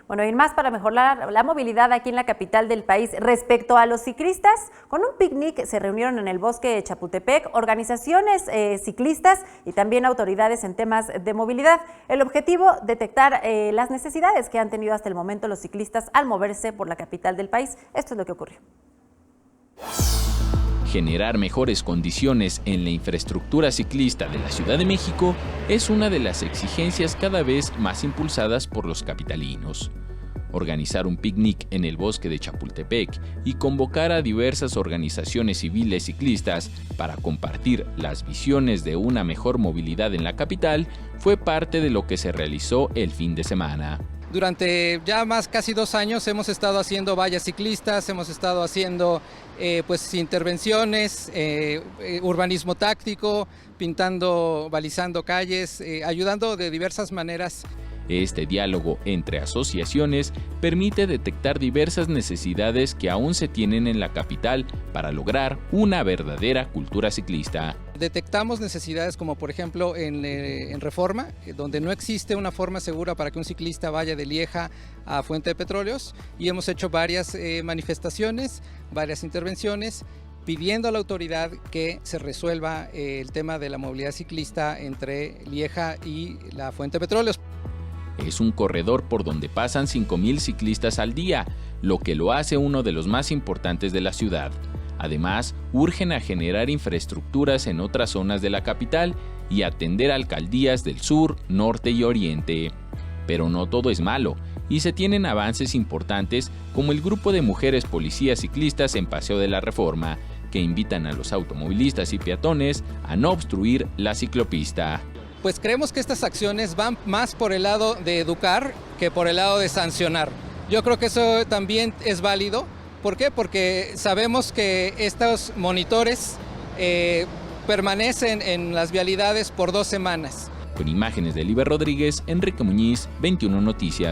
Bueno, y más para mejorar la movilidad aquí en la capital del país. Respecto a los ciclistas, con un picnic se reunieron en el bosque de Chapultepec organizaciones ciclistas y también autoridades en temas de movilidad. El objetivo, detectar las necesidades que han tenido hasta el momento los ciclistas al moverse por la capital del país. Esto es lo que ocurrió. Generar mejores condiciones en la infraestructura ciclista de la Ciudad de México es una de las exigencias cada vez más impulsadas por los capitalinos. Organizar un picnic en el bosque de Chapultepec y convocar a diversas organizaciones civiles ciclistas para compartir las visiones de una mejor movilidad en la capital fue parte de lo que se realizó el fin de semana. Durante ya casi 2 años hemos estado haciendo vallas ciclistas, hemos estado haciendo intervenciones, urbanismo táctico, pintando, balizando calles, ayudando de diversas maneras. Este diálogo entre asociaciones permite detectar diversas necesidades que aún se tienen en la capital para lograr una verdadera cultura ciclista. Detectamos necesidades como por ejemplo en Reforma, donde no existe una forma segura para que un ciclista vaya de Lieja a Fuente de Petróleos, y hemos hecho varias manifestaciones, varias intervenciones, pidiendo a la autoridad que se resuelva el tema de la movilidad ciclista entre Lieja y la Fuente de Petróleos. Es un corredor por donde pasan 5,000 ciclistas al día, lo que lo hace uno de los más importantes de la ciudad. Además, urgen a generar infraestructuras en otras zonas de la capital y atender alcaldías del sur, norte y oriente. Pero no todo es malo, y se tienen avances importantes como el grupo de mujeres policías ciclistas en Paseo de la Reforma, que invitan a los automovilistas y peatones a no obstruir la ciclopista. Pues creemos que estas acciones van más por el lado de educar que por el lado de sancionar. Yo creo que eso también es válido. ¿Por qué? Porque sabemos que estos monitores permanecen en las vialidades por 2 semanas. Con imágenes de Liber Rodríguez, Enrique Muñiz, 21 Noticias.